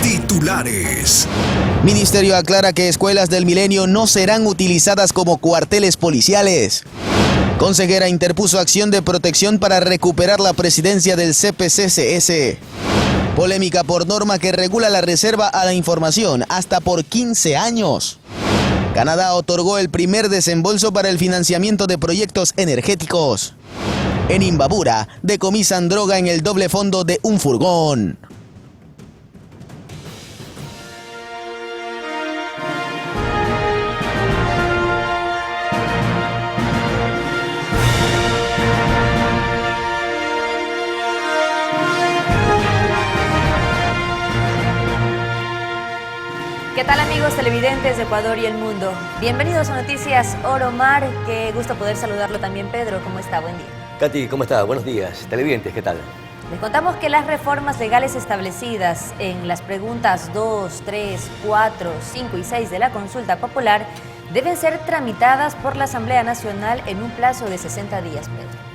Titulares. Ministerio aclara que escuelas del milenio no serán utilizadas como cuarteles policiales. Consejera interpuso acción de protección para recuperar la presidencia del CPCCS. Polémica por norma que regula la reserva a la información hasta por 15 años. Canadá otorgó el primer desembolso para el financiamiento de proyectos energéticos. En Imbabura, decomisan droga en el doble fondo de un furgón. ¿Qué tal, amigos televidentes de Ecuador y el mundo? Bienvenidos a Noticias Oro Mar. Qué gusto poder saludarlo también, Pedro. ¿Cómo está? Buen día. Katy, ¿cómo está? Buenos días. Televidentes, ¿qué tal? Les contamos que las reformas legales establecidas en las preguntas 2, 3, 4, 5 y 6 de la consulta popular deben ser tramitadas por la Asamblea Nacional en un plazo de 60 días, Pedro.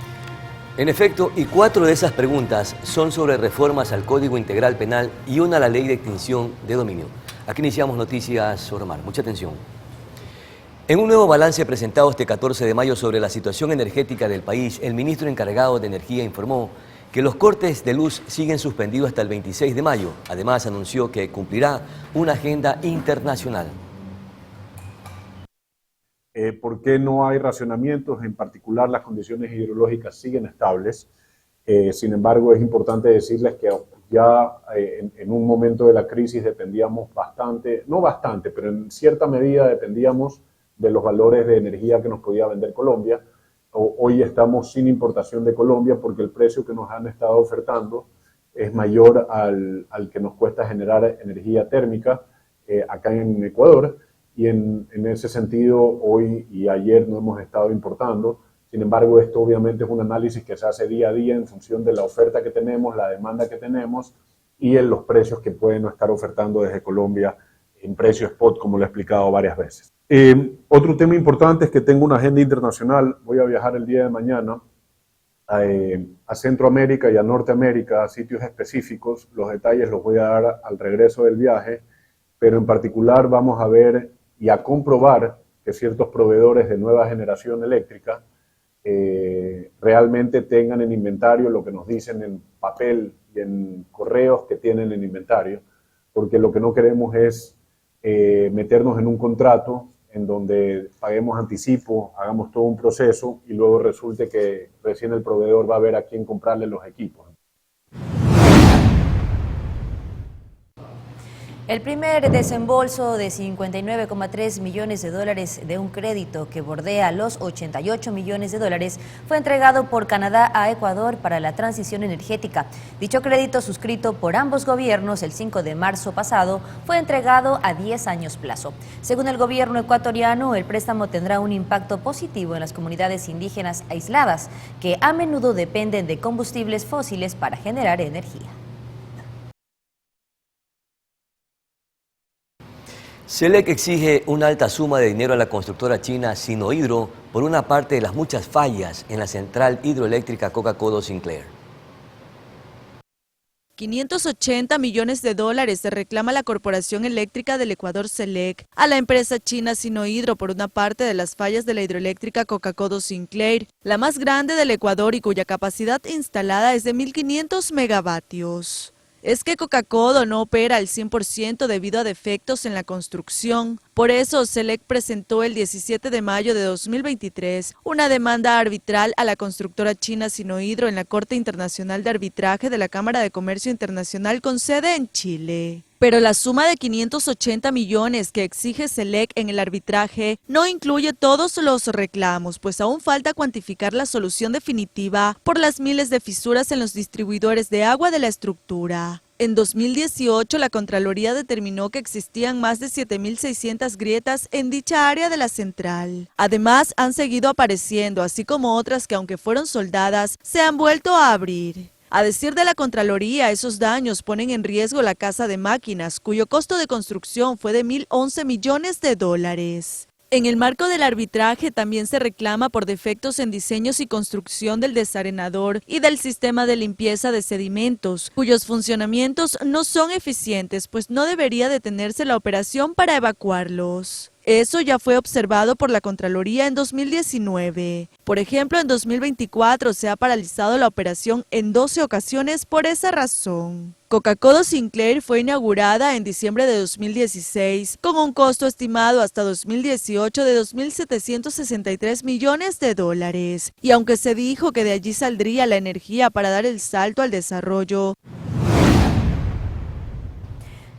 En efecto, y 4 de esas preguntas son sobre reformas al Código Integral Penal y una a la Ley de Extinción de Dominio. Aquí iniciamos Noticias Oro Mar. Mucha atención. En un nuevo balance presentado este 14 de mayo sobre la situación energética del país, el ministro encargado de Energía informó que los cortes de luz siguen suspendidos hasta el 26 de mayo. Además, anunció que cumplirá una agenda internacional. ¿Por qué no hay racionamientos? En particular, las condiciones hidrológicas siguen estables. Sin embargo, es importante decirles que ya en un momento de la crisis dependíamos bastante, no bastante, pero en cierta medida dependíamos de los valores de energía que nos podía vender Colombia. Hoy estamos sin importación de Colombia porque el precio que nos han estado ofertando es mayor al que nos cuesta generar energía térmica acá en Ecuador. Y en ese sentido, hoy y ayer no hemos estado importando. Sin embargo, esto obviamente es un análisis que se hace día a día en función de la oferta que tenemos, la demanda que tenemos y en los precios que pueden no estar ofertando desde Colombia en precio spot, como lo he explicado varias veces. Otro tema importante es que tengo una agenda internacional. Voy a viajar el día de mañana a Centroamérica y a Norteamérica, a sitios específicos. Los detalles los voy a dar al regreso del viaje, pero en particular vamos a ver y a comprobar que ciertos proveedores de nueva generación eléctrica realmente tengan en inventario lo que nos dicen en papel y en correos que tienen en inventario, porque lo que no queremos es meternos en un contrato en donde paguemos anticipo, hagamos todo un proceso y luego resulte que recién el proveedor va a ver a quién comprarle los equipos. El primer desembolso de 59,3 millones de dólares de un crédito que bordea los 88 millones de dólares fue entregado por Canadá a Ecuador para la transición energética. Dicho crédito, suscrito por ambos gobiernos el 5 de marzo pasado, fue entregado a 10 años plazo. Según el gobierno ecuatoriano, el préstamo tendrá un impacto positivo en las comunidades indígenas aisladas, que a menudo dependen de combustibles fósiles para generar energía. SELEC exige una alta suma de dinero a la constructora china Sinohydro por una parte de las muchas fallas en la central hidroeléctrica Coca-Codo Sinclair. 580 millones de dólares se reclama la Corporación Eléctrica del Ecuador SELEC a la empresa china Sinohydro por una parte de las fallas de la hidroeléctrica Coca-Codo Sinclair, la más grande del Ecuador y cuya capacidad instalada es de 1.500 megavatios. Es que Coca-Codo no opera al 100% debido a defectos en la construcción. Por eso, SELEC presentó el 17 de mayo de 2023 una demanda arbitral a la constructora china Sinohydro en la Corte Internacional de Arbitraje de la Cámara de Comercio Internacional con sede en Chile. Pero la suma de 580 millones que exige SELEC en el arbitraje no incluye todos los reclamos, pues aún falta cuantificar la solución definitiva por las miles de fisuras en los distribuidores de agua de la estructura. En 2018, la Contraloría determinó que existían más de 7.600 grietas en dicha área de la central. Además, han seguido apareciendo, así como otras que, aunque fueron soldadas, se han vuelto a abrir. A decir de la Contraloría, esos daños ponen en riesgo la casa de máquinas, cuyo costo de construcción fue de 1.011 millones de dólares. En el marco del arbitraje también se reclama por defectos en diseños y construcción del desarenador y del sistema de limpieza de sedimentos, cuyos funcionamientos no son eficientes, pues no debería detenerse la operación para evacuarlos. Eso ya fue observado por la Contraloría en 2019. Por ejemplo, en 2024 se ha paralizado la operación en 12 ocasiones por esa razón. Coca-Codo Sinclair fue inaugurada en diciembre de 2016 con un costo estimado hasta 2018 de 2.763 millones de dólares. Y aunque se dijo que de allí saldría la energía para dar el salto al desarrollo,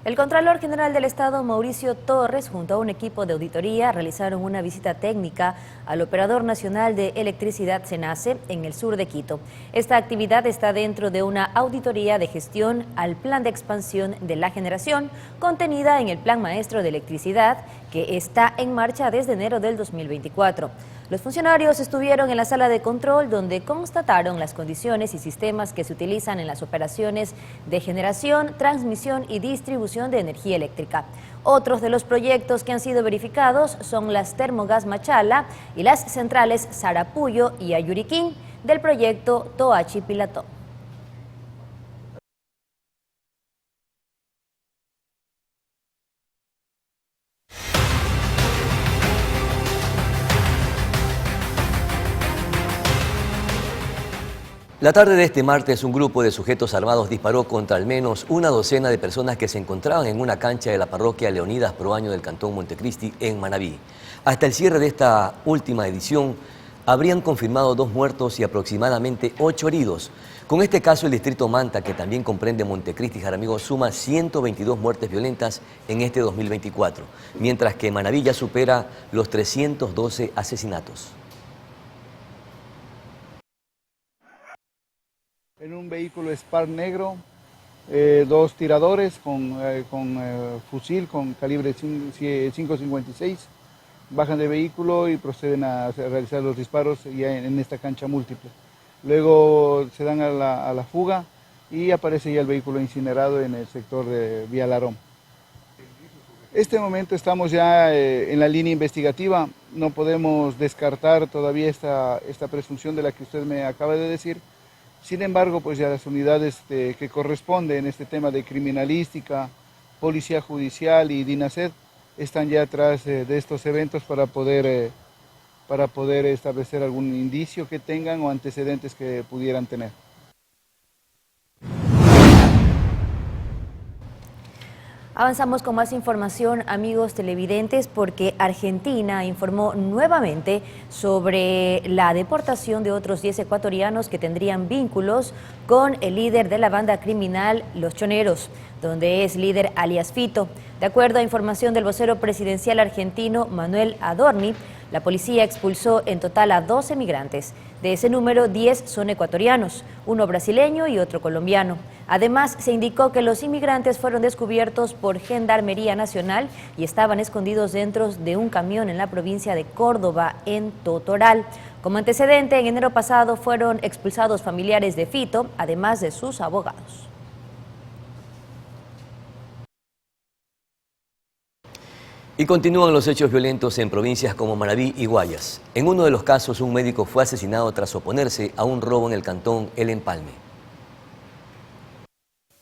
el Contralor General del Estado, Mauricio Torres, junto a un equipo de auditoría, realizaron una visita técnica al Operador Nacional de Electricidad SENACE en el sur de Quito. Esta actividad está dentro de una auditoría de gestión al Plan de Expansión de la Generación, contenida en el Plan Maestro de Electricidad, que está en marcha desde enero del 2024. Los funcionarios estuvieron en la sala de control donde constataron las condiciones y sistemas que se utilizan en las operaciones de generación, transmisión y distribución de energía eléctrica. Otros de los proyectos que han sido verificados son las Termogas Machala y las centrales Sarapuyo y Ayuriquín del proyecto Toachi Pilató. La tarde de este martes, un grupo de sujetos armados disparó contra al menos una docena de personas que se encontraban en una cancha de la parroquia Leonidas Proaño del cantón Montecristi, en Manabí. Hasta el cierre de esta última edición, habrían confirmado 2 muertos y aproximadamente 8 heridos. Con este caso, el distrito Manta, que también comprende Montecristi y Jaramillo, suma 122 muertes violentas en este 2024, mientras que Manabí ya supera los 312 asesinatos. En un vehículo Spark negro, 2 tiradores con fusil con calibre 5.56 bajan del vehículo y proceden a realizar los disparos ya en esta cancha múltiple. Luego se dan a la fuga y aparece ya el vehículo incinerado en el sector de Vía Larón. En este momento estamos ya en la línea investigativa, no podemos descartar todavía esta presunción de la que usted me acaba de decir. Sin embargo, pues ya las unidades que corresponden en este tema de criminalística, policía judicial y DINASED están ya atrás de estos eventos para poder establecer algún indicio que tengan o antecedentes que pudieran tener. Avanzamos con más información, amigos televidentes, porque Argentina informó nuevamente sobre la deportación de otros 10 ecuatorianos que tendrían vínculos con el líder de la banda criminal Los Choneros, donde es líder alias Fito. De acuerdo a información del vocero presidencial argentino Manuel Adorni, la policía expulsó en total a 12 migrantes. De ese número, 10 son ecuatorianos, 1 brasileño y otro colombiano. Además, se indicó que los inmigrantes fueron descubiertos por Gendarmería Nacional y estaban escondidos dentro de un camión en la provincia de Córdoba, en Totoral. Como antecedente, en enero pasado fueron expulsados familiares de Fito, además de sus abogados. Y continúan los hechos violentos en provincias como Manabí y Guayas. En uno de los casos, un médico fue asesinado tras oponerse a un robo en el cantón El Empalme.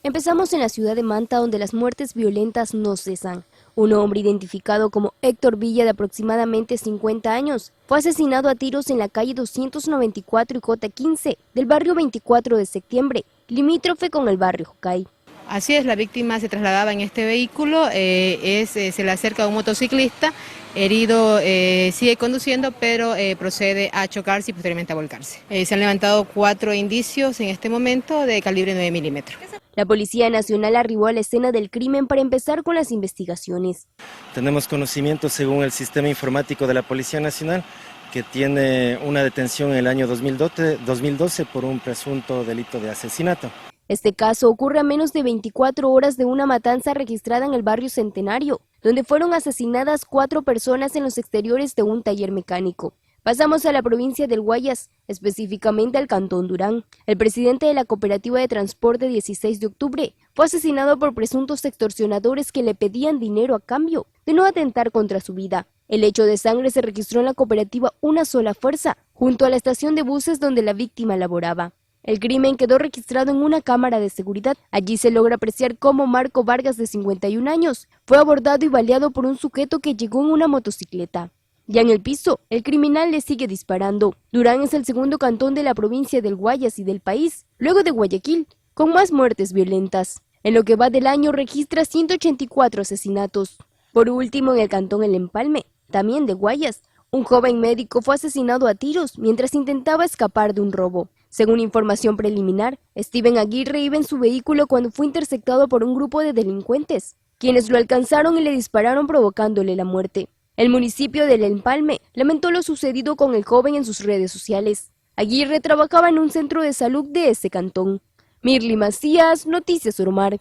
Empezamos en la ciudad de Manta, donde las muertes violentas no cesan. Un hombre identificado como Héctor Villa, de aproximadamente 50 años, fue asesinado a tiros en la calle 294 y J15 del barrio 24 de septiembre, limítrofe con el barrio Jocay. Así es, la víctima se trasladaba en este vehículo, se le acerca un motociclista, herido sigue conduciendo, pero procede a chocarse y posteriormente a volcarse. Se han levantado 4 indicios en este momento de calibre 9 milímetros. La Policía Nacional arribó a la escena del crimen para empezar con las investigaciones. Tenemos conocimiento, según el sistema informático de la Policía Nacional, que tiene una detención en el año 2012 por un presunto delito de asesinato. Este caso ocurre a menos de 24 horas de una matanza registrada en el barrio Centenario, donde fueron asesinadas 4 personas en los exteriores de un taller mecánico. Pasamos a la provincia del Guayas, específicamente al cantón Durán. El presidente de la cooperativa de transporte 16 de octubre fue asesinado por presuntos extorsionadores que le pedían dinero a cambio de no atentar contra su vida. El lecho de sangre se registró en la cooperativa Una Sola Fuerza, junto a la estación de buses donde la víctima laboraba. El crimen quedó registrado en una cámara de seguridad. Allí se logra apreciar cómo Marco Vargas, de 51 años, fue abordado y baleado por un sujeto que llegó en una motocicleta. Ya en el piso, el criminal le sigue disparando. Durán es el segundo cantón de la provincia del Guayas y del país, luego de Guayaquil, con más muertes violentas. En lo que va del año registra 184 asesinatos. Por último, en el cantón El Empalme, también de Guayas, un joven médico fue asesinado a tiros mientras intentaba escapar de un robo. Según información preliminar, Steven Aguirre iba en su vehículo cuando fue interceptado por un grupo de delincuentes, quienes lo alcanzaron y le dispararon provocándole la muerte. El municipio del Empalme lamentó lo sucedido con el joven en sus redes sociales. Aguirre trabajaba en un centro de salud de ese cantón. Mirly Macías, Noticias Ormar.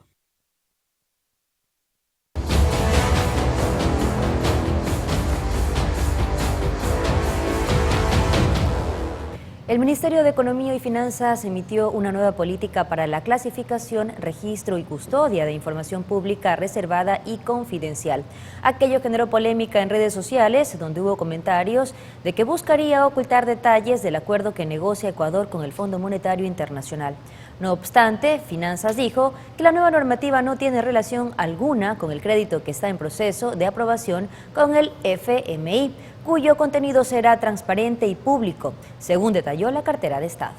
El Ministerio de Economía y Finanzas emitió una nueva política para la clasificación, registro y custodia de información pública reservada y confidencial. Aquello generó polémica en redes sociales, donde hubo comentarios de que buscaría ocultar detalles del acuerdo que negocia Ecuador con el Fondo Monetario Internacional. No obstante, Finanzas dijo que la nueva normativa no tiene relación alguna con el crédito que está en proceso de aprobación con el FMI, cuyo contenido será transparente y público, según detalló la cartera de Estado.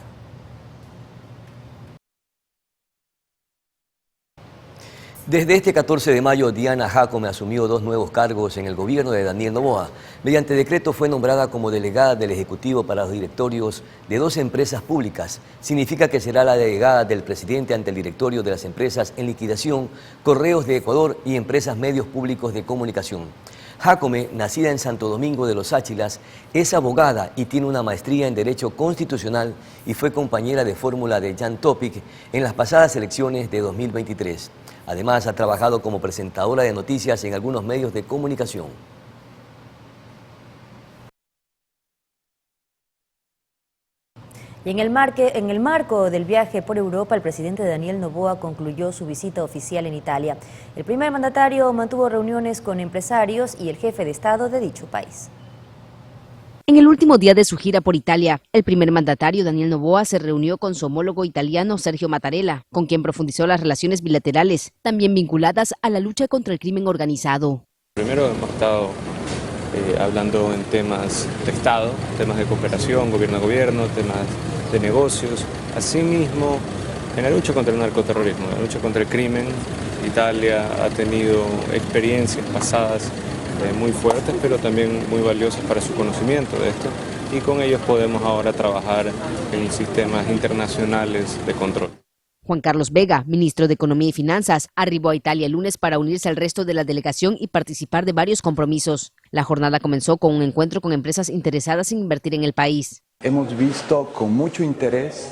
Desde este 14 de mayo, Diana Jácome asumió 2 nuevos cargos en el gobierno de Daniel Noboa. Mediante decreto fue nombrada como delegada del Ejecutivo para los directorios de 2 empresas públicas. Significa que será la delegada del presidente ante el directorio de las empresas en liquidación, Correos de Ecuador y empresas medios públicos de comunicación. Jácome, nacida en Santo Domingo de los Áchilas, es abogada y tiene una maestría en Derecho Constitucional y fue compañera de fórmula de Jan Topic en las pasadas elecciones de 2023. Además, ha trabajado como presentadora de noticias en algunos medios de comunicación. Y en el marco del viaje por Europa, el presidente Daniel Noboa concluyó su visita oficial en Italia. El primer mandatario mantuvo reuniones con empresarios y el jefe de Estado de dicho país. En el último día de su gira por Italia, el primer mandatario Daniel Noboa se reunió con su homólogo italiano Sergio Mattarella, con quien profundizó las relaciones bilaterales, también vinculadas a la lucha contra el crimen organizado. Primero hemos estado hablando en temas de Estado, temas de cooperación, gobierno a gobierno, temas de negocios. Asimismo, en la lucha contra el narcoterrorismo, en la lucha contra el crimen, Italia ha tenido experiencias pasadas muy fuertes, pero también muy valiosas para su conocimiento de esto, y con ellos podemos ahora trabajar en sistemas internacionales de control. Juan Carlos Vega, ministro de Economía y Finanzas, arribó a Italia el lunes para unirse al resto de la delegación y participar de varios compromisos. La jornada comenzó con un encuentro con empresas interesadas en invertir en el país. Hemos visto con mucho interés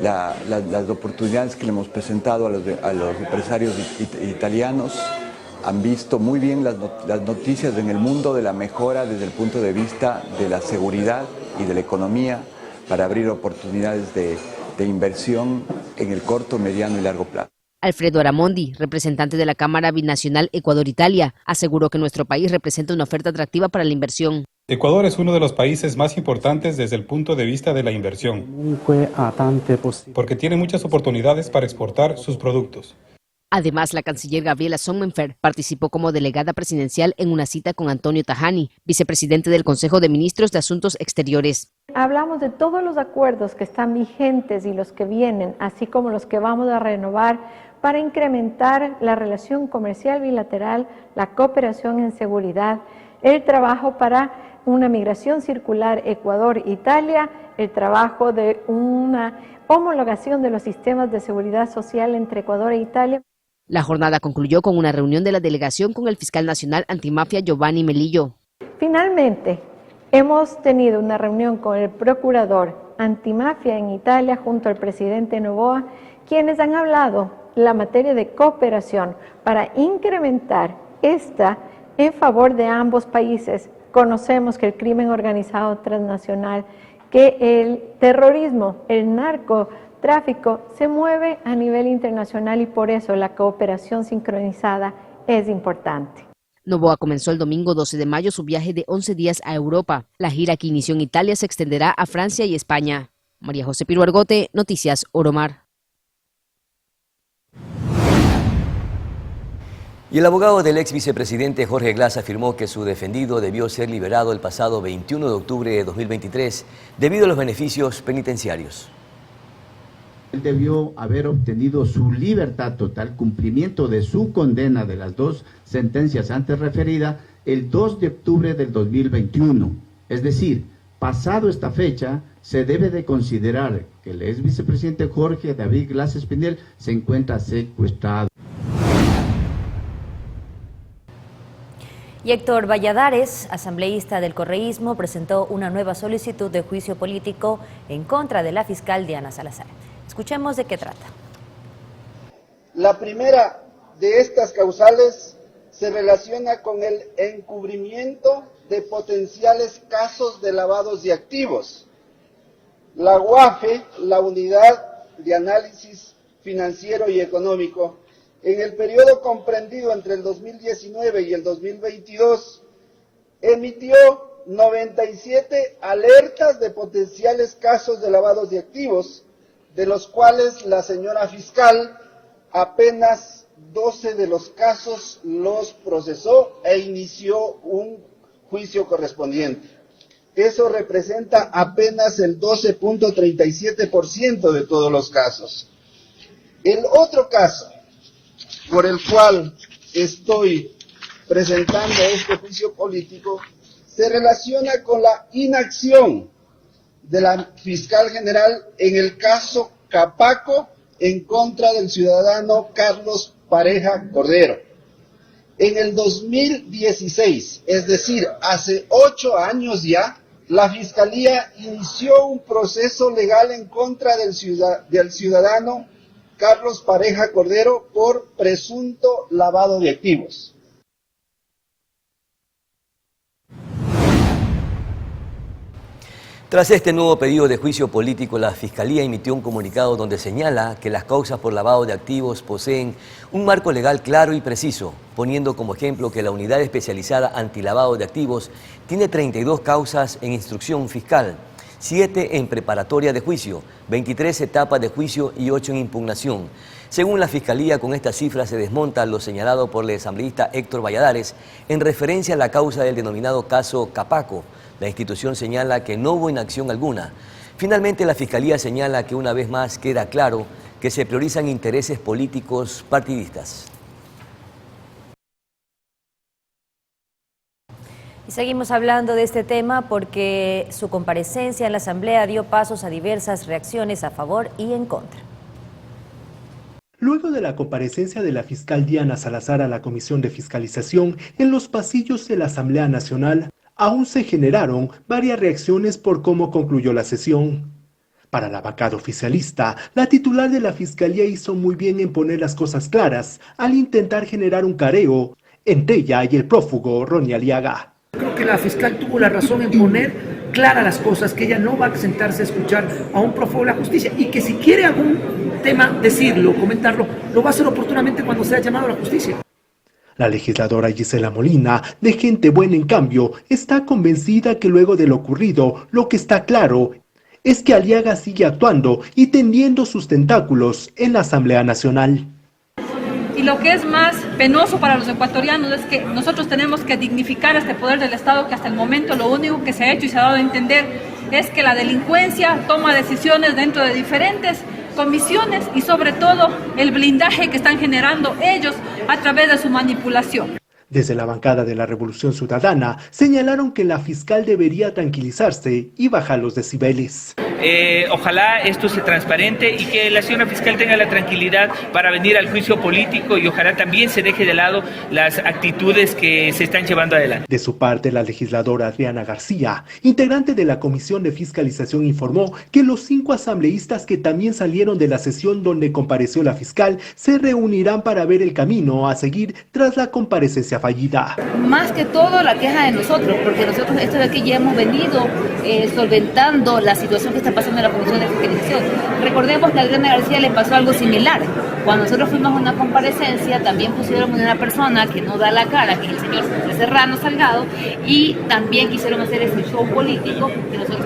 las oportunidades que le hemos presentado a los empresarios italianos. Han visto muy bien las noticias en el mundo de la mejora desde el punto de vista de la seguridad y de la economía para abrir oportunidades de inversión en el corto, mediano y largo plazo. Alfredo Aramondi, representante de la Cámara Binacional Ecuador-Italia, aseguró que nuestro país representa una oferta atractiva para la inversión. Ecuador es uno de los países más importantes desde el punto de vista de la inversión, porque tiene muchas oportunidades para exportar sus productos. Además, la canciller Gabriela Sonnenfeld participó como delegada presidencial en una cita con Antonio Tajani, vicepresidente del Consejo de Ministros de Asuntos Exteriores. Hablamos de todos los acuerdos que están vigentes y los que vienen, así como los que vamos a renovar para incrementar la relación comercial bilateral, la cooperación en seguridad, el trabajo para una migración circular Ecuador-Italia, el trabajo de una homologación de los sistemas de seguridad social entre Ecuador e Italia. La jornada concluyó con una reunión de la delegación con el fiscal nacional antimafia Giovanni Melillo. Finalmente, hemos tenido una reunión con el procurador antimafia en Italia junto al presidente Noboa, quienes han hablado la materia de cooperación para incrementar esta en favor de ambos países. Conocemos que el crimen organizado transnacional, que el terrorismo, el narcotráfico se mueve a nivel internacional y por eso la cooperación sincronizada es importante. Noboa comenzó el domingo 12 de mayo su viaje de 11 días a Europa. La gira que inició en Italia se extenderá a Francia y España. María José Piruargote, Noticias Oromar. Y el abogado del ex vicepresidente Jorge Glass afirmó que su defendido debió ser liberado el pasado 21 de octubre de 2023 debido a los beneficios penitenciarios. Él debió haber obtenido su libertad total, cumplimiento de su condena de las dos sentencias antes referidas, el 2 de octubre del 2021. Es decir, pasado esta fecha, se debe de considerar que el ex vicepresidente Jorge David Glass Espinel se encuentra secuestrado. Y Héctor Valladares, asambleísta del correísmo, presentó una nueva solicitud de juicio político en contra de la fiscal Diana Salazar. Escuchemos de qué trata. La primera de estas causales se relaciona con el encubrimiento de potenciales casos de lavados de activos. La UAFE, la Unidad de Análisis Financiero y Económico, en el periodo comprendido entre el 2019 y el 2022, emitió 97 alertas de potenciales casos de lavados de activos, de los cuales la señora fiscal apenas 12 de los casos los procesó e inició un juicio correspondiente. Eso representa apenas el 12.37% de todos los casos. El otro caso por el cual estoy presentando este juicio político se relaciona con la inacción de la fiscal general en el caso Capaco en contra del ciudadano Carlos Pareja Cordero. En el 2016, es decir, hace 8 años ya, la Fiscalía inició un proceso legal en contra del ciudadano Carlos Pareja Cordero por presunto lavado de activos. Tras este nuevo pedido de juicio político, la Fiscalía emitió un comunicado donde señala que las causas por lavado de activos poseen un marco legal claro y preciso, poniendo como ejemplo que la Unidad Especializada Antilavado de Activos tiene 32 causas en instrucción fiscal, 7 en preparatoria de juicio, 23 etapas de juicio y 8 en impugnación. Según la Fiscalía, con estas cifras se desmonta lo señalado por el asambleísta Héctor Valladares en referencia a la causa del denominado caso Capaco. La institución señala que no hubo inacción alguna. Finalmente, la Fiscalía señala que una vez más queda claro que se priorizan intereses políticos partidistas. Y seguimos hablando de este tema porque su comparecencia en la Asamblea dio pasos a diversas reacciones a favor y en contra. Luego de la comparecencia de la fiscal Diana Salazar a la Comisión de Fiscalización en los pasillos de la Asamblea Nacional, aún se generaron varias reacciones por cómo concluyó la sesión. Para la bancada oficialista, la titular de la Fiscalía hizo muy bien en poner las cosas claras al intentar generar un careo entre ella y el prófugo Ronnie Aliaga. Creo que la fiscal tuvo la razón en poner claras las cosas, que ella no va a sentarse a escuchar a un prófugo de la justicia y que si quiere algún tema decirlo, comentarlo, lo va a hacer oportunamente cuando sea llamado a la justicia. La legisladora Gisela Molina, de Gente Buena, en cambio, está convencida que luego de lo ocurrido, lo que está claro es que Aliaga sigue actuando y tendiendo sus tentáculos en la Asamblea Nacional. Y lo que es más penoso para los ecuatorianos es que nosotros tenemos que dignificar este poder del Estado, que hasta el momento lo único que se ha hecho y se ha dado a entender es que la delincuencia toma decisiones dentro de diferentes comisiones y sobre todo el blindaje que están generando ellos a través de su manipulación. Desde la bancada de la Revolución Ciudadana señalaron que la fiscal debería tranquilizarse y bajar los decibeles. Ojalá esto se transparente y que la señora fiscal tenga la tranquilidad para venir al juicio político y ojalá también se deje de lado las actitudes que se están llevando adelante. De su parte, la legisladora Adriana García, integrante de la Comisión de Fiscalización, informó que los 5 asambleístas que también salieron de la sesión donde compareció la fiscal se reunirán para ver el camino a seguir tras la comparecencia fallida. Más que todo la queja de nosotros, porque nosotros esto de aquí ya hemos venido solventando la situación que está pasando en la Comisión de Fiscalización. Recordemos que a Adriana García le pasó algo similar. Cuando nosotros fuimos a una comparecencia, también pusieron una persona que no da la cara, que es el señor Serrano Salgado, y también quisieron hacer ese show político que nosotros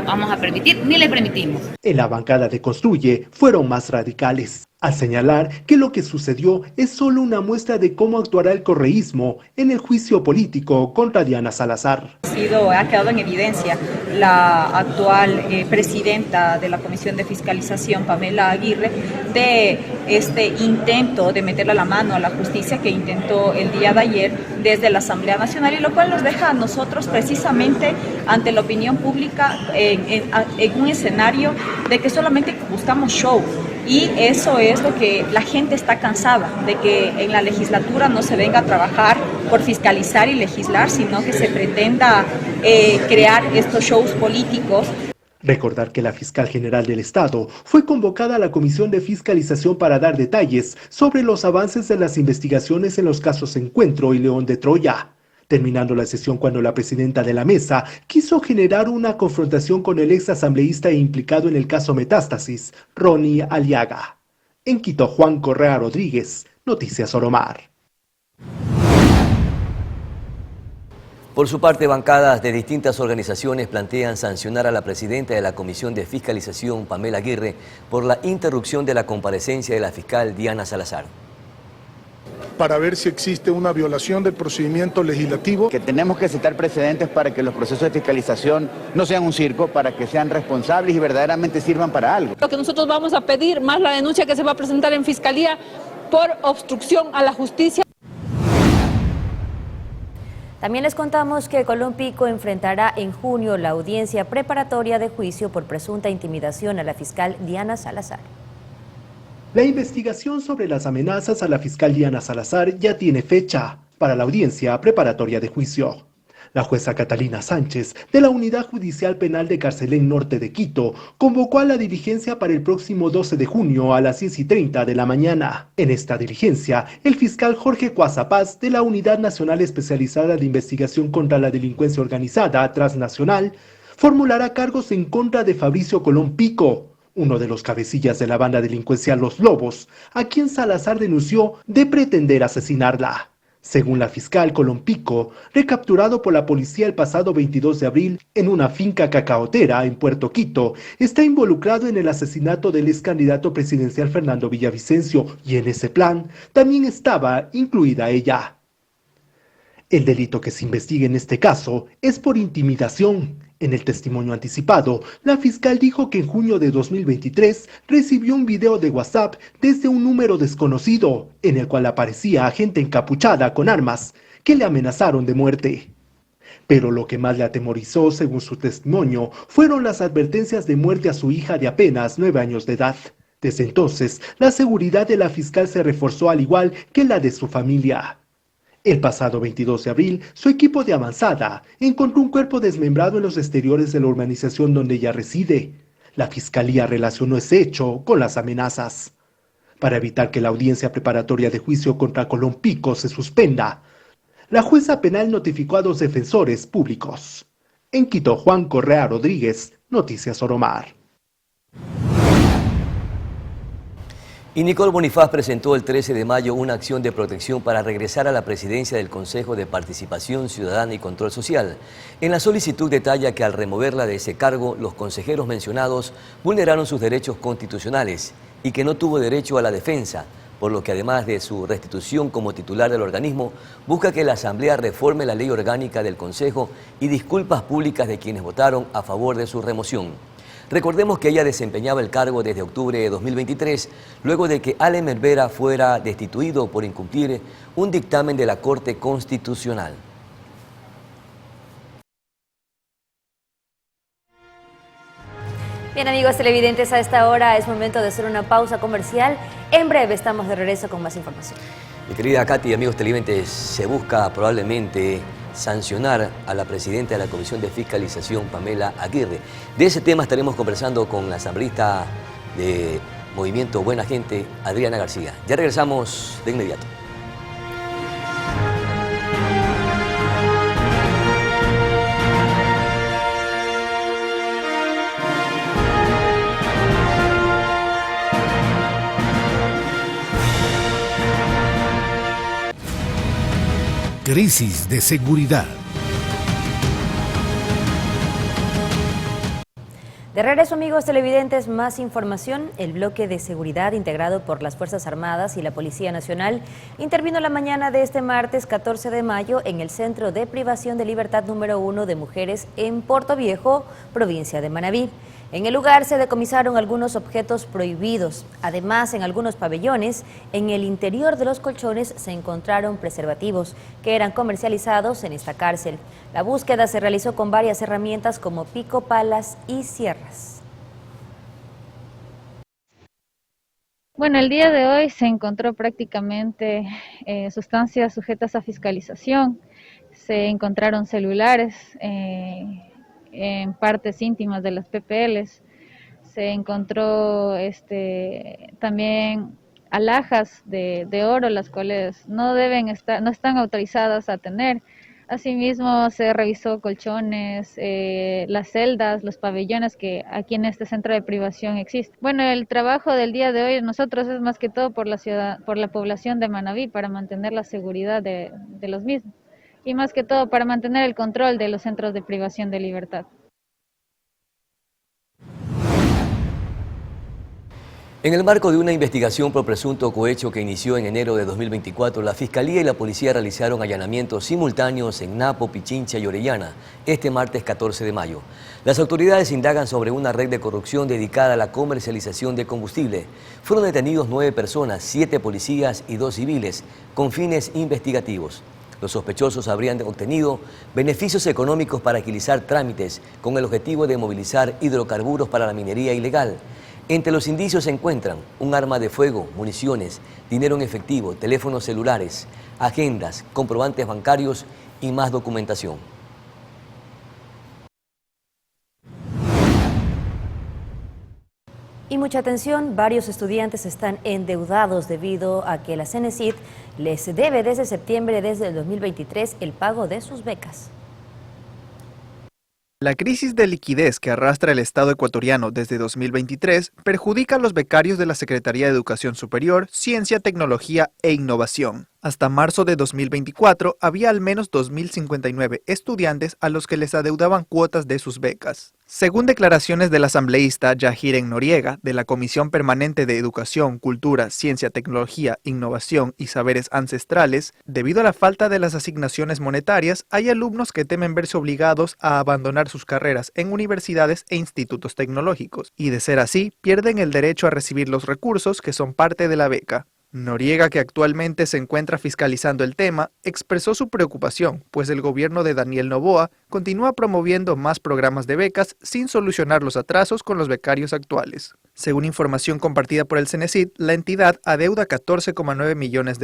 vamos a permitir, ni le permitimos. En la bancada de Construye fueron más radicales, al señalar que lo que sucedió es solo una muestra de cómo actuará el correísmo en el juicio político contra Diana Salazar. Ha quedado en evidencia la actual presidenta de la Comisión de Fiscalización, Pamela Aguirre, de este intento de meterle la mano a la justicia que intentó el día de ayer desde la Asamblea Nacional, y lo cual nos deja a nosotros precisamente ante la opinión pública en un escenario de que solamente buscamos show. Y eso es lo que la gente está cansada, de que en la legislatura no se venga a trabajar por fiscalizar y legislar, sino que se pretenda crear estos shows políticos. Recordar que la fiscal general del Estado fue convocada a la Comisión de Fiscalización para dar detalles sobre los avances de las investigaciones en los casos Encuentro y León de Troya. Terminando la sesión cuando la presidenta de la mesa quiso generar una confrontación con el ex asambleísta e implicado en el caso Metástasis, Ronnie Aliaga. En Quito, Juan Correa Rodríguez, Noticias Oromar. Por su parte, bancadas de distintas organizaciones plantean sancionar a la presidenta de la Comisión de Fiscalización, Pamela Aguirre, por la interrupción de la comparecencia de la fiscal Diana Salazar. Para ver si existe una violación del procedimiento legislativo. Que tenemos que sentar precedentes para que los procesos de fiscalización no sean un circo, para que sean responsables y verdaderamente sirvan para algo. Lo que nosotros vamos a pedir, más la denuncia que se va a presentar en Fiscalía por obstrucción a la justicia. También les contamos que Colón Pico enfrentará en junio la audiencia preparatoria de juicio por presunta intimidación a la fiscal Diana Salazar. La investigación sobre las amenazas a la fiscal Diana Salazar ya tiene fecha para la audiencia preparatoria de juicio. La jueza Catalina Sánchez, de la Unidad Judicial Penal de Carcelén Norte de Quito, convocó a la diligencia para el próximo 12 de junio a las 10:30 de la mañana. En esta diligencia, el fiscal Jorge Cuazapaz, de la Unidad Nacional Especializada de Investigación contra la Delincuencia Organizada Transnacional, formulará cargos en contra de Fabricio Colón Pico, uno de los cabecillas de la banda delincuencial Los Lobos, a quien Salazar denunció de pretender asesinarla. Según la fiscal Colón Pico, recapturado por la policía el pasado 22 de abril en una finca cacaotera en Puerto Quito, está involucrado en el asesinato del ex candidato presidencial Fernando Villavicencio, y en ese plan también estaba incluida ella. El delito que se investiga en este caso es por intimidación. En el testimonio anticipado, la fiscal dijo que en junio de 2023 recibió un video de WhatsApp desde un número desconocido, en el cual aparecía a gente encapuchada con armas que le amenazaron de muerte. Pero lo que más le atemorizó, según su testimonio, fueron las advertencias de muerte a su hija de apenas 9 años de edad. Desde entonces, la seguridad de la fiscal se reforzó al igual que la de su familia. El pasado 22 de abril, su equipo de avanzada encontró un cuerpo desmembrado en los exteriores de la urbanización donde ella reside. La fiscalía relacionó ese hecho con las amenazas. Para evitar que la audiencia preparatoria de juicio contra Colón Pico se suspenda, la jueza penal notificó a 2 defensores públicos. En Quito, Juan Correa Rodríguez, Noticias Oromar. Y Nicole Bonifaz presentó el 13 de mayo una acción de protección para regresar a la presidencia del Consejo de Participación Ciudadana y Control Social. En la solicitud detalla que al removerla de ese cargo, los consejeros mencionados vulneraron sus derechos constitucionales y que no tuvo derecho a la defensa, por lo que además de su restitución como titular del organismo, busca que la Asamblea reforme la ley orgánica del Consejo y disculpas públicas de quienes votaron a favor de su remoción. Recordemos que ella desempeñaba el cargo desde octubre de 2023, luego de que Allen Herrera fuera destituido por incumplir un dictamen de la Corte Constitucional. Bien, amigos televidentes, a esta hora es momento de hacer una pausa comercial. En breve estamos de regreso con más información. Mi querida Katy, amigos televidentes, se busca probablemente sancionar a la presidenta de la Comisión de Fiscalización, Pamela Aguirre. De ese tema estaremos conversando con la asambleísta de Movimiento Buena Gente, Adriana García. Ya regresamos de inmediato. Crisis de seguridad. De regreso, amigos televidentes, más información. El bloque de seguridad integrado por las Fuerzas Armadas y la Policía Nacional intervino la mañana de este martes 14 de mayo en el Centro de Privación de Libertad número 1 de Mujeres en Portoviejo, provincia de Manabí. En el lugar se decomisaron algunos objetos prohibidos. Además, en algunos pabellones, en el interior de los colchones se encontraron preservativos que eran comercializados en esta cárcel. La búsqueda se realizó con varias herramientas como pico, palas y sierras. Bueno, el día de hoy se encontró prácticamente sustancias sujetas a fiscalización. Se encontraron celulares, en partes íntimas de las PPLs, se encontró también alhajas de oro, las cuales no están autorizadas a tener. Asimismo, se revisó colchones, las celdas, los pabellones que aquí en este centro de privación existen. Bueno, el trabajo del día de hoy nosotros es más que todo por la población de Manabí, para mantener la seguridad de los mismos. Y más que todo para mantener el control de los centros de privación de libertad. En el marco de una investigación por presunto cohecho que inició en enero de 2024, la Fiscalía y la Policía realizaron allanamientos simultáneos en Napo, Pichincha y Orellana este martes 14 de mayo. Las autoridades indagan sobre una red de corrupción dedicada a la comercialización de combustible. Fueron detenidos 9 personas, 7 policías y 2 civiles, con fines investigativos. Los sospechosos habrían obtenido beneficios económicos para agilizar trámites con el objetivo de movilizar hidrocarburos para la minería ilegal. Entre los indicios se encuentran un arma de fuego, municiones, dinero en efectivo, teléfonos celulares, agendas, comprobantes bancarios y más documentación. Y mucha atención, varios estudiantes están endeudados debido a que la CENESID les debe desde septiembre del 2023 el pago de sus becas. La crisis de liquidez que arrastra el Estado ecuatoriano desde 2023 perjudica a los becarios de la Secretaría de Educación Superior, Ciencia, Tecnología e Innovación. Hasta marzo de 2024 había al menos 2.059 estudiantes a los que les adeudaban cuotas de sus becas. Según declaraciones del asambleísta Yahiren Noriega, de la Comisión Permanente de Educación, Cultura, Ciencia, Tecnología, Innovación y Saberes Ancestrales, debido a la falta de las asignaciones monetarias, hay alumnos que temen verse obligados a abandonar sus carreras en universidades e institutos tecnológicos, y de ser así, pierden el derecho a recibir los recursos que son parte de la beca. Noriega, que actualmente se encuentra fiscalizando el tema, expresó su preocupación, pues el gobierno de Daniel Noboa continúa promoviendo más programas de becas sin solucionar los atrasos con los becarios actuales. Según información compartida por el CENESID, la entidad adeuda $14,9 millones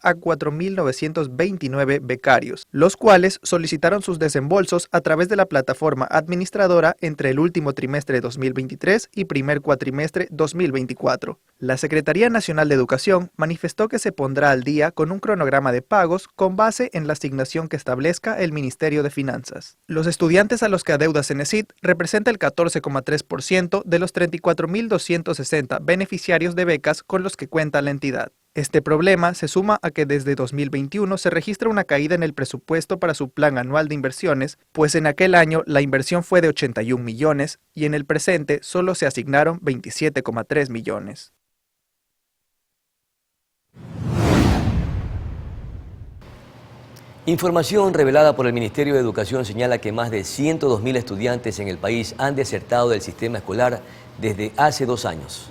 a 4.929 becarios, los cuales solicitaron sus desembolsos a través de la plataforma administradora entre el último trimestre de 2023 y primer cuatrimestre 2024. La Secretaría Nacional de Educación manifestó que se pondrá al día con un cronograma de pagos con base en la asignación que establezca el Ministerio de Finanzas. Los estudiantes a los que adeuda CENESID representa el 14,3% de los 34.260 beneficiarios de becas con los que cuenta la entidad. Este problema se suma a que desde 2021 se registra una caída en el presupuesto para su plan anual de inversiones, pues en aquel año la inversión fue de 81 millones y en el presente solo se asignaron 27,3 millones. Información revelada por el Ministerio de Educación señala que más de 102.000 estudiantes en el país han desertado del sistema escolar desde hace 2 años.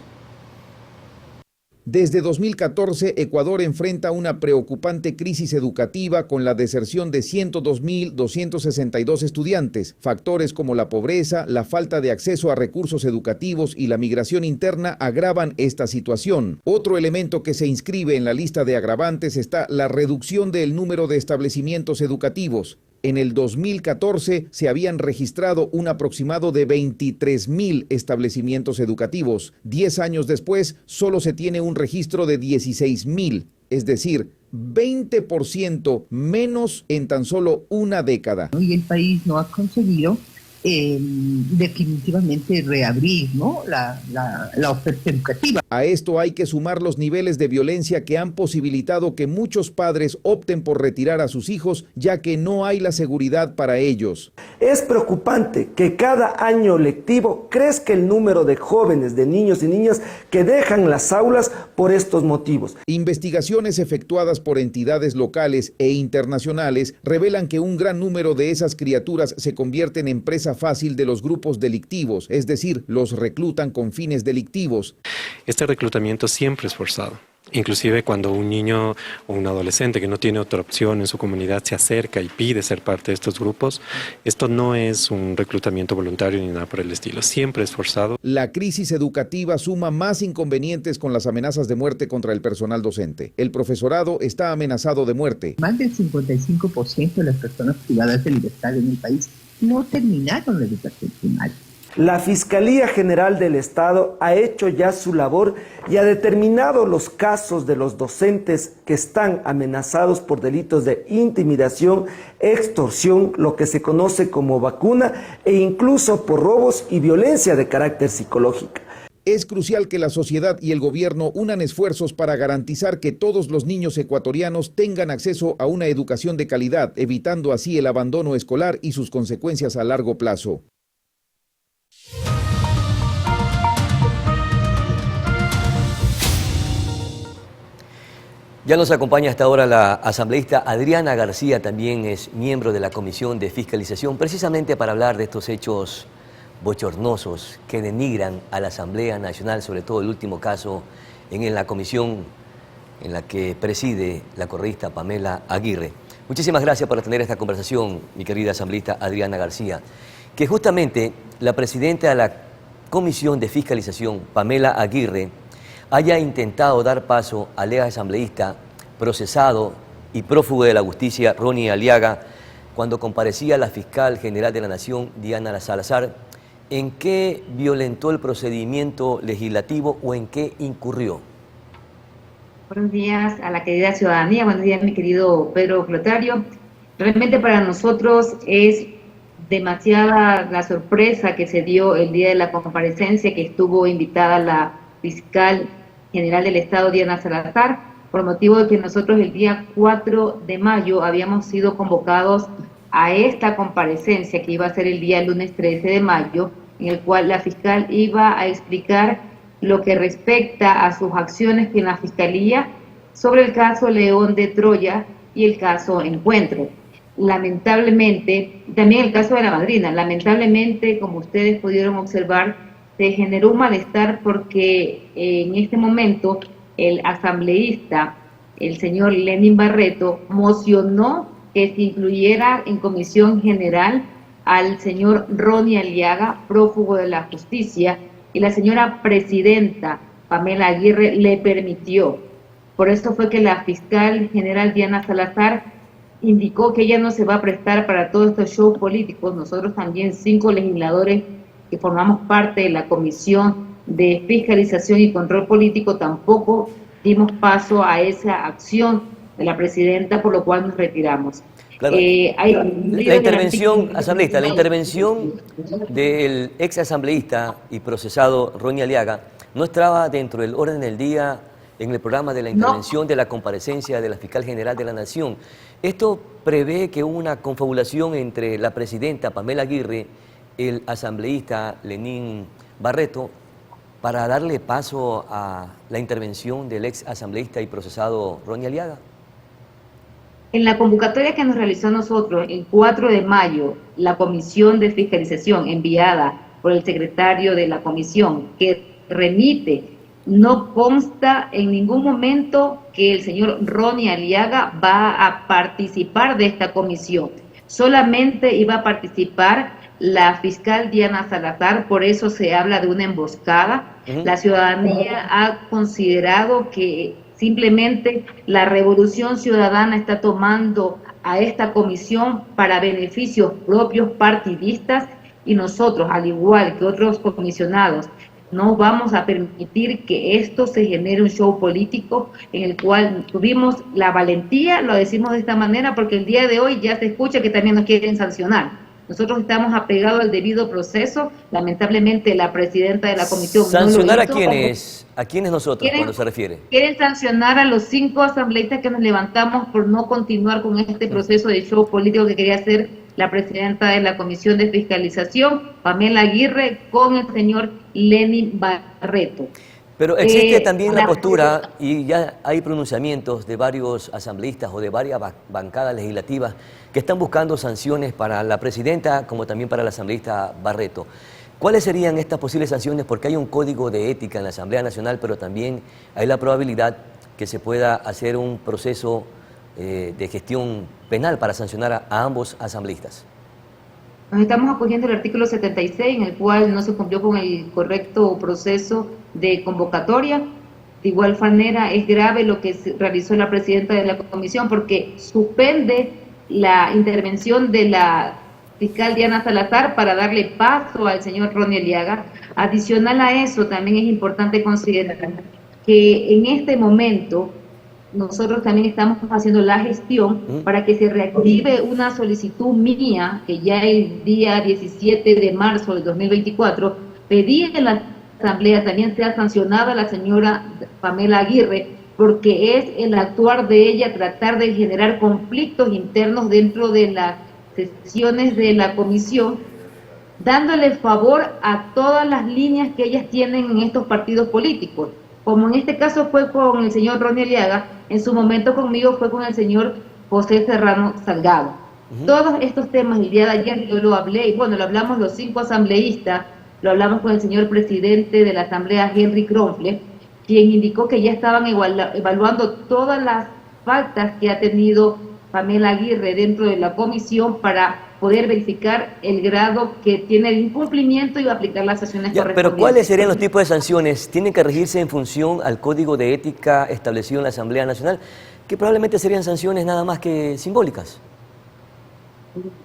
Desde 2014, Ecuador enfrenta una preocupante crisis educativa con la deserción de 102.262 estudiantes. Factores como la pobreza, la falta de acceso a recursos educativos y la migración interna agravan esta situación. Otro elemento que se inscribe en la lista de agravantes está la reducción del número de establecimientos educativos. En el 2014 se habían registrado un aproximado de 23.000 establecimientos educativos. 10 años después, solo se tiene un registro de 16.000, es decir, 20% menos en tan solo una década. Y el país no ha conseguido definitivamente reabrir, ¿no?, la oferta educativa. A esto hay que sumar los niveles de violencia que han posibilitado que muchos padres opten por retirar a sus hijos, ya que no hay la seguridad para ellos. Es preocupante que cada año lectivo crezca el número de jóvenes, de niños y niñas que dejan las aulas por estos motivos. Investigaciones efectuadas por entidades locales e internacionales revelan que un gran número de esas criaturas se convierten en presa fácil de los grupos delictivos, es decir, los reclutan con fines delictivos. Este reclutamiento siempre es forzado. Inclusive cuando un niño o un adolescente que no tiene otra opción en su comunidad se acerca y pide ser parte de estos grupos, esto no es un reclutamiento voluntario ni nada por el estilo, siempre es forzado. La crisis educativa suma más inconvenientes con las amenazas de muerte contra el personal docente. El profesorado está amenazado de muerte. Más del 55% de las personas privadas de libertad en el país no terminaron la educación primaria. La Fiscalía General del Estado ha hecho ya su labor y ha determinado los casos de los docentes que están amenazados por delitos de intimidación, extorsión, lo que se conoce como vacuna, e incluso por robos y violencia de carácter psicológico. Es crucial que la sociedad y el gobierno unan esfuerzos para garantizar que todos los niños ecuatorianos tengan acceso a una educación de calidad, evitando así el abandono escolar y sus consecuencias a largo plazo. Ya nos acompaña hasta ahora la asambleísta Adriana García, también es miembro de la Comisión de Fiscalización, precisamente para hablar de estos hechos bochornosos que denigran a la Asamblea Nacional, sobre todo el último caso en la comisión en la que preside la correísta Pamela Aguirre. Muchísimas gracias por tener esta conversación, mi querida asambleísta Adriana García. Que justamente la presidenta de la Comisión de Fiscalización, Pamela Aguirre, haya intentado dar paso al ex asambleísta procesado y prófugo de la justicia, Ronnie Aliaga, cuando comparecía la fiscal general de la Nación, Diana Salazar. ¿En qué violentó el procedimiento legislativo o en qué incurrió? Buenos días a la querida ciudadanía, buenos días mi querido Pedro Clotario. Realmente para nosotros es demasiada la sorpresa que se dio el día de la comparecencia, que estuvo invitada la fiscal general del Estado, Diana Salazar, por motivo de que nosotros el día 4 de mayo habíamos sido convocados a esta comparecencia que iba a ser el día lunes 13 de mayo, en el cual la fiscal iba a explicar lo que respecta a sus acciones en la Fiscalía sobre el caso León de Troya y el caso Encuentro. Lamentablemente, también el caso de la madrina, lamentablemente, como ustedes pudieron observar, se generó un malestar porque en este momento el asambleísta, el señor Lenín Barreto, mocionó que se incluyera en comisión general al señor Ronnie Aliaga, prófugo de la justicia, y la señora presidenta Pamela Aguirre le permitió. Por eso fue que la fiscal general Diana Salazar indicó que ella no se va a prestar para todos estos shows políticos. Nosotros también, 5 legisladores que formamos parte de la Comisión de Fiscalización y Control Político, tampoco dimos paso a esa acción de la presidenta, por lo cual nos retiramos. Claro, la intervención, asambleísta, la intervención del ex asambleísta y procesado Ronnie Aliaga no estaba dentro del orden del día en el programa de la intervención de la comparecencia de la fiscal general de la Nación. Esto prevé que hubo una confabulación entre la presidenta Pamela Aguirre, el asambleísta Lenín Barreto, para darle paso a la intervención del ex asambleísta y procesado Ronnie Aliaga. En la convocatoria que nos realizó nosotros el 4 de mayo, la Comisión de Fiscalización enviada por el secretario de la Comisión, que remite, no consta en ningún momento que el señor Ronnie Aliaga va a participar de esta comisión. Solamente iba a participar la fiscal Diana Salazar, por eso se habla de una emboscada. La ciudadanía ha considerado que simplemente la Revolución Ciudadana está tomando a esta comisión para beneficios propios partidistas, y nosotros, al igual que otros comisionados, no vamos a permitir que esto se genere un show político en el cual tuvimos la valentía, lo decimos de esta manera porque el día de hoy ya se escucha que también nos quieren sancionar. Nosotros estamos apegados al debido proceso. Lamentablemente la presidenta de la comisión ¿Sancionar no lo hizo. a quiénes nosotros cuando se refiere? Quieren sancionar a los 5 asambleístas que nos levantamos por no continuar con este proceso de show político que quería hacer la presidenta de la Comisión de Fiscalización, Pamela Aguirre, con el señor Lenin Barreto. Pero existe también la postura, y ya hay pronunciamientos de varios asambleístas o de varias bancadas legislativas que están buscando sanciones para la presidenta como también para la asambleísta Barreto. ¿Cuáles serían estas posibles sanciones? Porque hay un código de ética en la Asamblea Nacional, pero también hay la probabilidad que se pueda hacer un proceso de gestión penal para sancionar a ambos asambleístas. Nos estamos acogiendo el artículo 76, en el cual no se cumplió con el correcto proceso de convocatoria. De igual manera, es grave lo que realizó la presidenta de la comisión, porque suspende la intervención de la fiscal Diana Salazar para darle paso al señor Ronnie Aliaga. Adicional a eso, también es importante considerar que en este momento nosotros también estamos haciendo la gestión para que se reactive una solicitud mía, que ya el día 17 de marzo del 2024 pedí que la Asamblea también sea sancionada a la señora Pamela Aguirre, porque es el actuar de ella tratar de generar conflictos internos dentro de las sesiones de la comisión, dándole favor a todas las líneas que ellas tienen en estos partidos políticos. Como en este caso fue con el señor Ronnie Aliaga, en su momento conmigo fue con el señor José Serrano Salgado. Todos estos temas, el día de ayer yo lo hablé, y bueno, lo hablamos los 5 asambleístas, lo hablamos con el señor presidente de la Asamblea, Henry Kronfle, quien indicó que ya estaban evaluando todas las faltas que ha tenido Pamela Aguirre dentro de la comisión para poder verificar el grado que tiene el incumplimiento y aplicar las sanciones correspondientes. Pero ¿cuáles serían los tipos de sanciones? ¿Tienen que regirse en función al código de ética establecido en la Asamblea Nacional? Que probablemente serían sanciones nada más que simbólicas.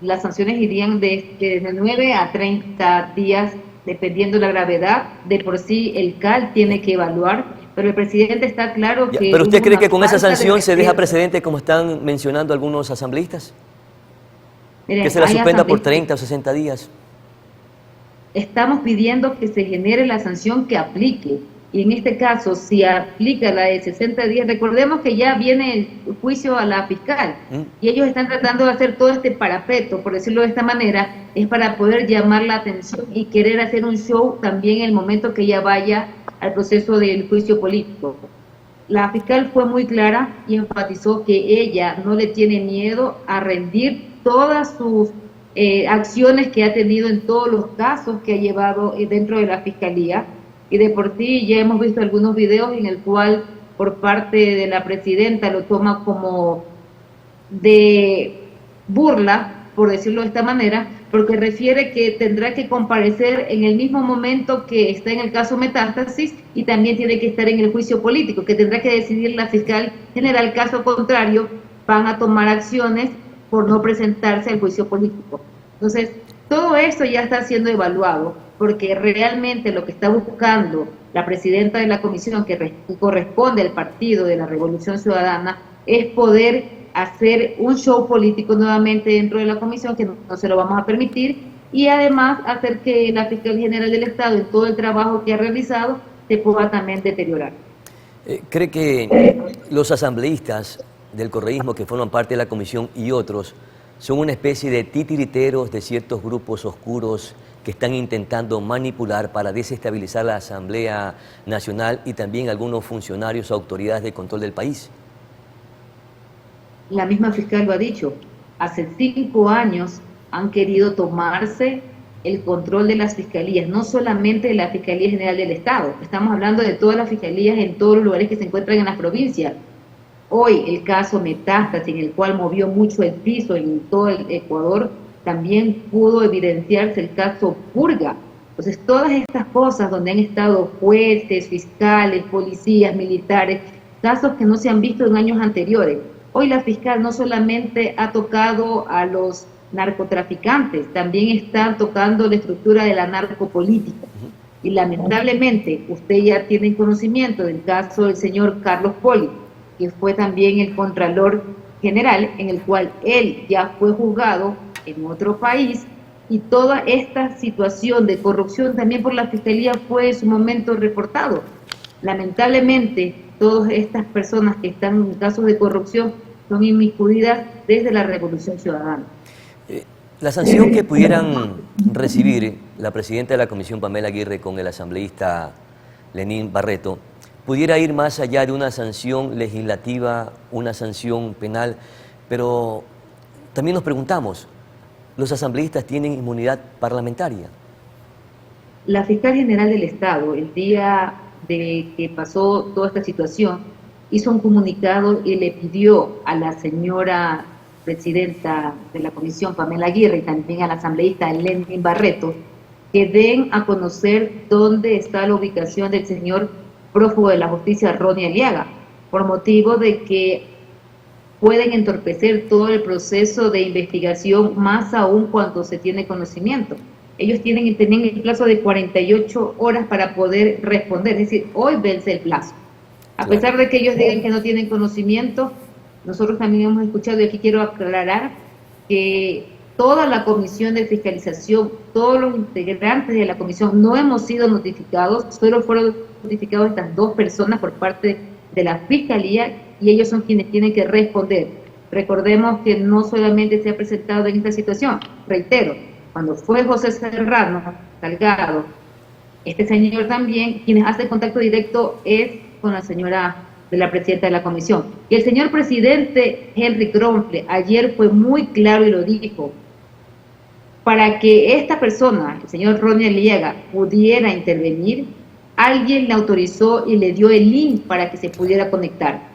Las sanciones irían desde 9 a 30 días, dependiendo de la gravedad. De por sí el CAL tiene que evaluar, pero el presidente está claro que... ¿Pero usted cree que con esa sanción se deja precedente, como están mencionando algunos asambleístas? Miren, que se la suspenda por 30 o 60 días. Estamos pidiendo que se genere la sanción que aplique. Y en este caso, si aplica la de 60 días, recordemos que ya viene el juicio a la fiscal. Y ellos están tratando de hacer todo este parapeto, por decirlo de esta manera, es para poder llamar la atención y querer hacer un show también en el momento que ella vaya al proceso del juicio político. La fiscal fue muy clara y enfatizó que ella no le tiene miedo a rendir todas sus acciones que ha tenido en todos los casos que ha llevado dentro de la fiscalía, y de por sí ya hemos visto algunos videos en el cual por parte de la presidenta lo toma como de burla, por decirlo de esta manera, porque refiere que tendrá que comparecer en el mismo momento que está en el caso Metástasis y también tiene que estar en el juicio político, que tendrá que decidir la fiscal general. Caso contrario, van a tomar acciones por no presentarse al juicio político. Entonces, todo eso ya está siendo evaluado, porque realmente lo que está buscando la presidenta de la comisión, que corresponde al Partido de la Revolución Ciudadana, es poder hacer un show político nuevamente dentro de la comisión, que no se lo vamos a permitir, y además hacer que la fiscal general del Estado, en todo el trabajo que ha realizado, se pueda también deteriorar. ¿Cree que los asambleístas del correísmo que forman parte de la comisión y otros son una especie de titiriteros de ciertos grupos oscuros que están intentando manipular para desestabilizar la Asamblea Nacional y también algunos funcionarios o autoridades de control del país? La misma fiscal lo ha dicho. Hace 5 años han querido tomarse el control de las fiscalías, no solamente de la Fiscalía General del Estado. Estamos hablando de todas las fiscalías en todos los lugares que se encuentran en las provincias. Hoy el caso Metástasis, en el cual movió mucho el piso en todo el Ecuador, también pudo evidenciarse el caso Purga. Entonces, todas estas cosas donde han estado jueces, fiscales, policías, militares, casos que no se han visto en años anteriores. Hoy la fiscal no solamente ha tocado a los narcotraficantes, también está tocando la estructura de la narcopolítica. Y lamentablemente, usted ya tiene conocimiento del caso del señor Carlos Poli, que fue también el Contralor General, en el cual él ya fue juzgado en otro país y toda esta situación de corrupción también por la Fiscalía fue en su momento reportado. Lamentablemente, todas estas personas que están en casos de corrupción son inmiscuidas desde la Revolución Ciudadana. La sanción que pudieran recibir la presidenta de la Comisión, Pamela Aguirre, con el asambleísta Lenín Barreto, pudiera ir más allá de una sanción legislativa, una sanción penal, pero también nos preguntamos, ¿los asambleístas tienen inmunidad parlamentaria? La Fiscal General del Estado, el día de que pasó toda esta situación, hizo un comunicado y le pidió a la señora presidenta de la Comisión, Pamela Aguirre, y también al asambleísta Lenín Barreto, que den a conocer dónde está la ubicación del señor prófugo de la justicia, Ronnie Aliaga, por motivo de que pueden entorpecer todo el proceso de investigación, más aún cuando se tiene conocimiento. Ellos tenían el plazo de 48 horas para poder responder, es decir, hoy vence el plazo. A pesar de que ellos digan que no tienen conocimiento, nosotros también hemos escuchado, y aquí quiero aclarar, que toda la comisión de fiscalización, todos los integrantes de la comisión no hemos sido notificados, solo fueron notificados estas dos personas por parte de la Fiscalía, y ellos son quienes tienen que responder. Recordemos que no solamente se ha presentado en esta situación, reitero, cuando fue José Serrano Salgado, este señor también, quien hace contacto directo es con la señora de la presidenta de la comisión. Y el señor presidente Henry Kronfle ayer fue muy claro y lo dijo, para que esta persona, el señor Ronnie Aliaga, pudiera intervenir, alguien le autorizó y le dio el link para que se pudiera conectar.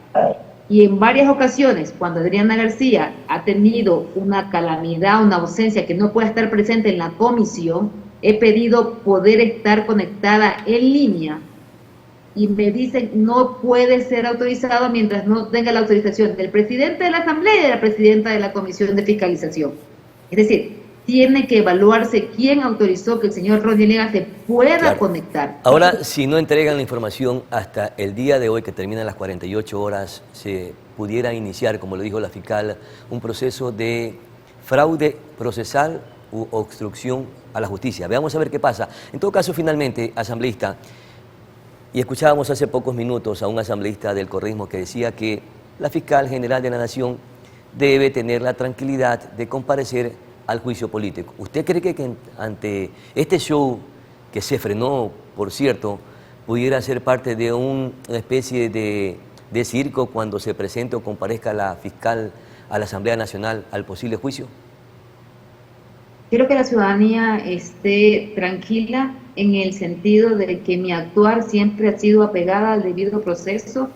Y en varias ocasiones, cuando Adriana García ha tenido una calamidad, una ausencia que no puede estar presente en la comisión, he pedido poder estar conectada en línea y me dicen no puede ser autorizado mientras no tenga la autorización del presidente de la Asamblea y de la presidenta de la Comisión de Fiscalización. Es decir, tiene que evaluarse quién autorizó que el señor Ronnie Aliaga se pueda conectar. Ahora, si no entregan la información hasta el día de hoy, que terminan las 48 horas, se pudiera iniciar, como lo dijo la fiscal, un proceso de fraude procesal u obstrucción a la justicia. Veamos a ver qué pasa. En todo caso, finalmente, asambleísta, y escuchábamos hace pocos minutos a un asambleísta del correísmo que decía que la fiscal general de la Nación debe tener la tranquilidad de comparecer al juicio político. ¿Usted cree que ante este show que se frenó, por cierto, pudiera ser parte de una especie de circo cuando se presente o comparezca la fiscal a la Asamblea Nacional al posible juicio? Quiero que la ciudadanía esté tranquila en el sentido de que mi actuar siempre ha sido apegada al debido proceso.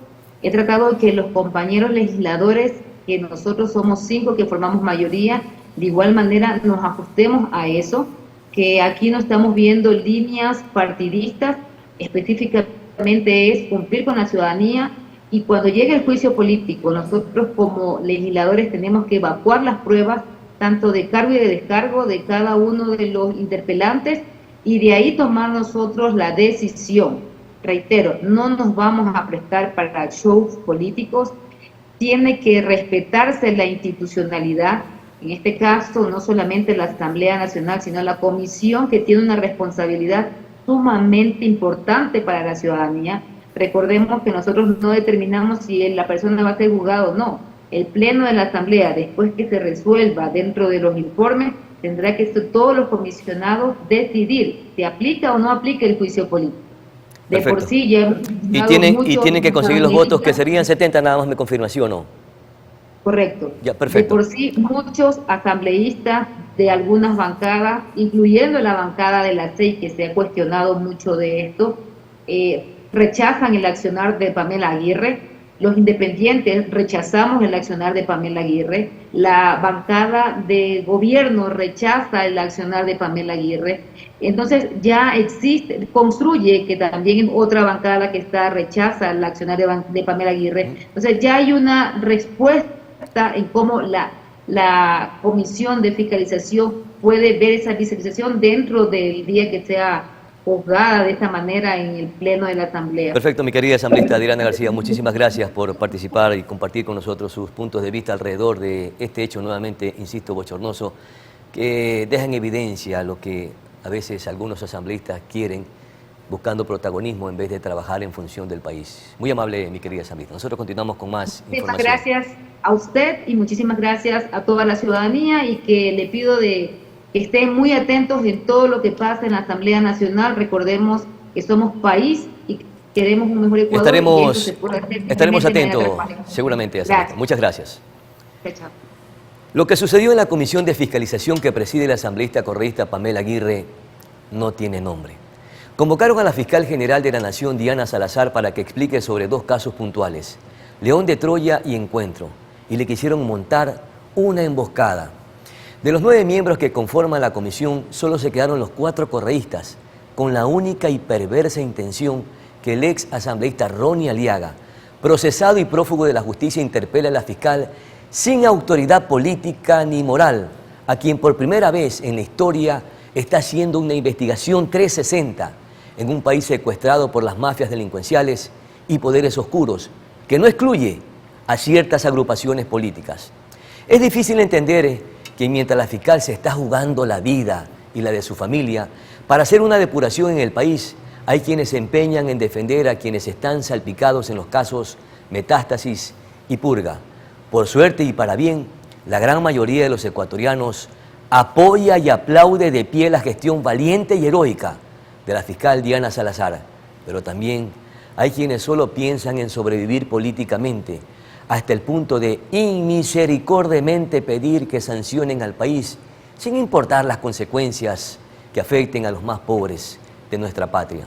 He tratado de que los compañeros legisladores, que nosotros somos 5 que formamos mayoría, de igual manera nos ajustemos a eso, que aquí no estamos viendo líneas partidistas, específicamente es cumplir con la ciudadanía, y cuando llegue el juicio político, nosotros como legisladores tenemos que evacuar las pruebas, tanto de cargo y de descargo de cada uno de los interpelantes, y de ahí tomar nosotros la decisión. Reitero, no nos vamos a prestar para shows políticos, tiene que respetarse la institucionalidad. En este caso, no solamente la Asamblea Nacional, sino la Comisión, que tiene una responsabilidad sumamente importante para la ciudadanía. Recordemos que nosotros no determinamos si la persona va a ser juzgada o no. El Pleno de la Asamblea, después que se resuelva dentro de los informes, tendrá que todos los comisionados decidir si aplica o no aplica el juicio político. De Perfecto. por sí ya Y tienen que conseguir los votos, que serían 70, nada más me confirma, ¿sí o no? Correcto. Ya, perfecto. De por sí, muchos asambleístas de algunas bancadas, incluyendo la bancada de la CEI, que se ha cuestionado mucho de esto, rechazan el accionar de Pamela Aguirre. Los independientes rechazamos el accionar de Pamela Aguirre. La bancada de gobierno rechaza el accionar de Pamela Aguirre. Entonces ya existe, construye, que también otra bancada que rechaza el accionar de Pamela Aguirre. Entonces ya hay una respuesta en cómo la comisión de fiscalización puede ver esa fiscalización dentro del día que sea juzgada de esta manera en el Pleno de la Asamblea. Perfecto, mi querida asambleísta Adriana García, muchísimas gracias por participar y compartir con nosotros sus puntos de vista alrededor de este hecho nuevamente, insisto, bochornoso, que deja en evidencia lo que a veces algunos asambleístas quieren, buscando protagonismo en vez de trabajar en función del país. Muy amable, mi querida asambleísta. Nosotros continuamos con más información. Muchísimas gracias a usted y muchísimas gracias a toda la ciudadanía, y que le pido de que estén muy atentos en todo lo que pasa en la Asamblea Nacional. Recordemos que somos país y queremos un mejor Ecuador. Estaremos atentos, seguramente, asambleísta. Muchas gracias. Chao. Lo que sucedió en la comisión de fiscalización que preside la asambleísta correísta Pamela Aguirre no tiene nombre. Convocaron a la fiscal general de la Nación, Diana Salazar, para que explique sobre dos casos puntuales, León de Troya y Encuentro, y le quisieron montar una emboscada. De los 9 miembros que conforman la comisión, solo se quedaron los 4 correístas, con la única y perversa intención que el ex asambleísta Ronnie Aliaga, procesado y prófugo de la justicia, interpela a la fiscal sin autoridad política ni moral, a quien por primera vez en la historia está haciendo una investigación 360 en un país secuestrado por las mafias delincuenciales y poderes oscuros, que no excluye a ciertas agrupaciones políticas. Es difícil entender que mientras la fiscal se está jugando la vida y la de su familia para hacer una depuración en el país, hay quienes se empeñan en defender a quienes están salpicados en los casos Metástasis y Purga. Por suerte y para bien, la gran mayoría de los ecuatorianos apoya y aplaude de pie la gestión valiente y heroica de la fiscal Diana Salazar, pero también hay quienes solo piensan en sobrevivir políticamente, hasta el punto de inmisericordiamente pedir que sancionen al país, sin importar las consecuencias que afecten a los más pobres de nuestra patria.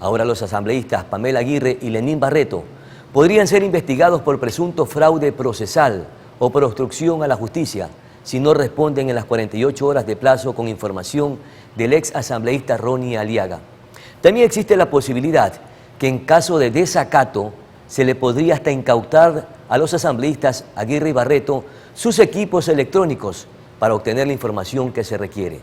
Ahora los asambleístas Pamela Aguirre y Lenín Barreto podrían ser investigados por presunto fraude procesal o por obstrucción a la justicia si no responden en las 48 horas de plazo con información del ex asambleísta Ronnie Aliaga. También existe la posibilidad que en caso de desacato se le podría hasta incautar a los asambleístas Aguirre y Barreto sus equipos electrónicos para obtener la información que se requiere.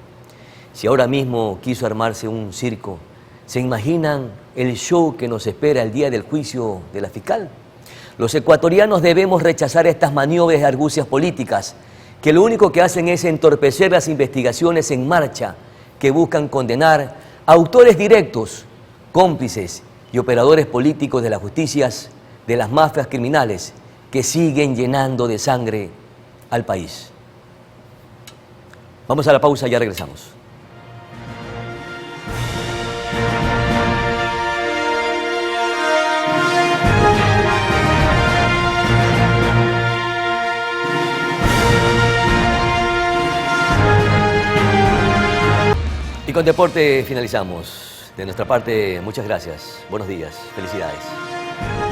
Si ahora mismo quiso armarse un circo, ¿se imaginan el show que nos espera el día del juicio de la fiscal? Los ecuatorianos debemos rechazar estas maniobras y argucias políticas que lo único que hacen es entorpecer las investigaciones en marcha que buscan condenar a autores directos, cómplices y operadores políticos de las justicias de las mafias criminales que siguen llenando de sangre al país. Vamos a la pausa, ya regresamos. Y con deporte finalizamos. De nuestra parte, muchas gracias. Buenos días. Felicidades.